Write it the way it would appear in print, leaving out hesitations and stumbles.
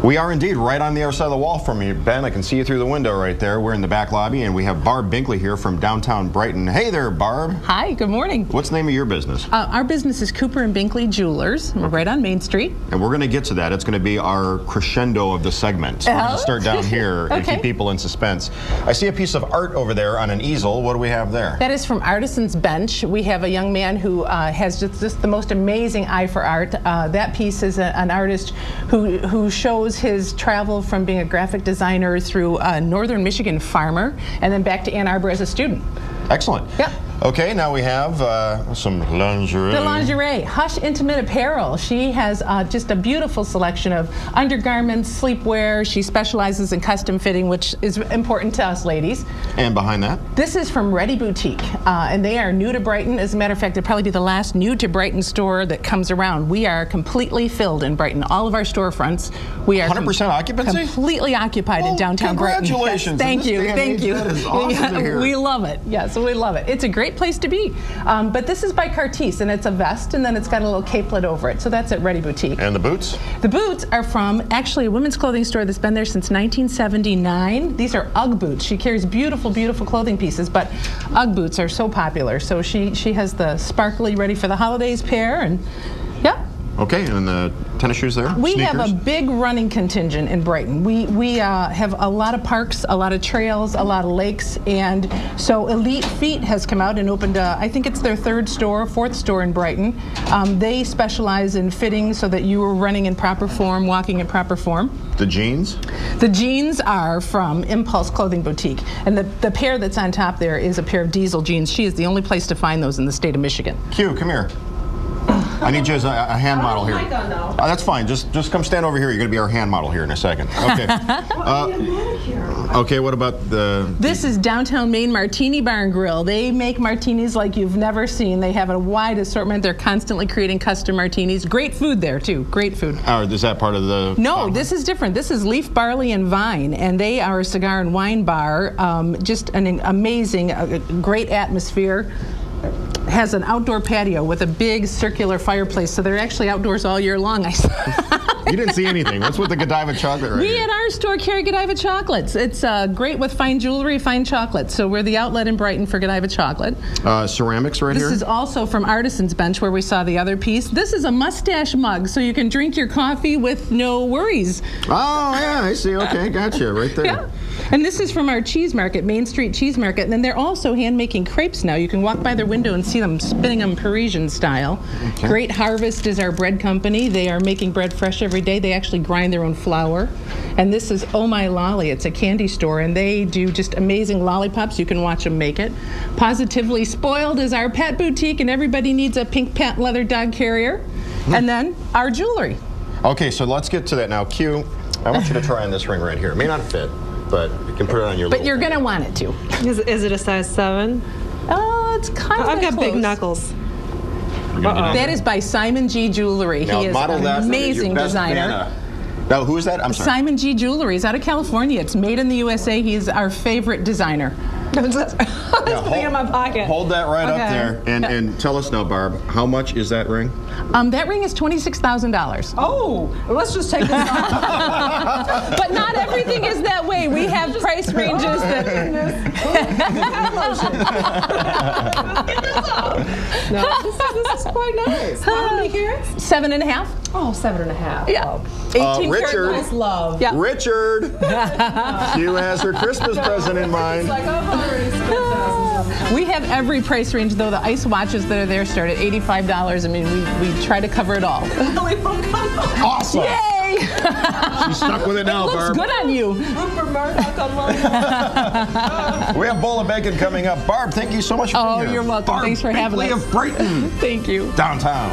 We are indeed right on the other side of the wall from you, Ben. I can see you through the window right there. We're in the back lobby, and we have Barb Binkley here from downtown Brighton. Hey there, Barb. Hi, good morning. What's the name of your business? Our business is Cooper & Binkley Jewelers. We're right on Main Street. And we're going to get to that. It's going to be our crescendo of the segment. So we're going to start down here and keep people in suspense. I see a piece of art over there on an easel. What do we have there? That is from Artisan's Bench. We have a young man who has just the most amazing eye for art. That piece is an artist who shows his travel from being a graphic designer through a northern Michigan farmer and then back to Ann Arbor as a student. Excellent. Yep. Okay, now we have some lingerie. The lingerie, Hush Intimate Apparel. She has just a beautiful selection of undergarments, sleepwear. She specializes in custom fitting, which is important to us ladies. And behind that? This is from Ready Boutique, and they are new to Brighton. As a matter of fact, they'll probably be the last new to Brighton store that comes around. We are completely filled in Brighton. All of our storefronts, we are 100% occupancy? Completely occupied in downtown Brighton. Congratulations. Yes, thank you, thank you. That is awesome to hear. We love it. Yes, we love it. It's a great place to be. But this is by Cartier, and it's a vest, and then it's got a little capelet over it. So that's at Ready Boutique. And the boots? The boots are from actually a women's clothing store that's been there since 1979. These are UGG boots. She carries beautiful, beautiful clothing pieces, but UGG boots are so popular. So she has the sparkly ready for the holidays pair, and yeah. Okay, and the tennis shoes there? We Sneakers? have a big running contingent in Brighton. We have a lot of parks, a lot of trails, a lot of lakes, and so Elite Feet has come out and opened, I think it's their fourth store in Brighton. They specialize in fitting so that you are running in proper form, walking in proper form. The jeans? The jeans are from Impulse Clothing Boutique, and the pair that's on top there is a pair of diesel jeans. She is the only place to find those in the state of Michigan. Q, come here. I need you as a hand model here. That's fine. Just come stand over here. You're going to be our hand model here in a second. Okay. Okay. What about the? This is Downtown Maine Martini Bar and Grill. They make martinis like you've never seen. They have a wide assortment. They're constantly creating custom martinis. Great food there too. Great food. Is that part of the? No, this is different. This is Leaf, Barley, and Vine, and they are a cigar and wine bar. Just an amazing, great atmosphere. Has an outdoor patio with a big circular fireplace, so they're actually outdoors all year long. You didn't see anything. What's with the Godiva chocolate right We here? at our store carry Godiva chocolates. It's great with fine jewelry, fine chocolate. So we're the outlet in Brighton for Godiva chocolate. Ceramics right here? This is also from Artisan's Bench where we saw the other piece. This is a mustache mug, so you can drink your coffee with no worries. Oh, yeah, I see. Okay, gotcha. Right there. Yeah. And this is from our cheese market, Main Street Cheese Market. And then they're also hand-making crepes now. You can walk by their window and see them spinning them Parisian style. Okay. Great Harvest is our bread company. They are making bread fresh every day. They actually grind their own flour. And this is Oh My Lolly. It's a candy store, and they do just amazing lollipops. You can watch them make it. Positively Spoiled is our pet boutique, and everybody needs a pink patent leather dog carrier. And then our jewelry. Okay, so let's get to that now. Q, I want you to try on this ring right here. It may not fit, but you can put it on your But you're going to want it to. Is it a size 7? Oh, it's kind of I've got close. big knuckles. That is by Simon G. Jewelry. Now, he is an amazing designer. Now, who is that? I'm sorry. Simon G. Jewelry is out of California. It's made in the USA. He's our favorite designer. That's putting in my pocket. Hold that right up there, and tell us now, Barb, how much is that ring? That ring is $26,000. Oh, let's just take this off. But not everything is that way. We have price ranges that. No, this is quite nice. How many carats? 7.5. Oh, 7.5. Yeah. 18 Richard. karat. Love. Yeah. Richard. Q has her Christmas present in mind. Like, I've already spent thousands. We have every price range, though. The ice watches that are there start at $85. I mean, we try to cover it all. Awesome. Yay! She's stuck with it now, Looks Barb. good on you. Rupert Murdoch online. We have Bowl of Bacon coming up. Barb, thank you so much for being here. Oh, you're welcome. Barb Thanks for having Binkley us. of Brighton. Thank you. Downtown.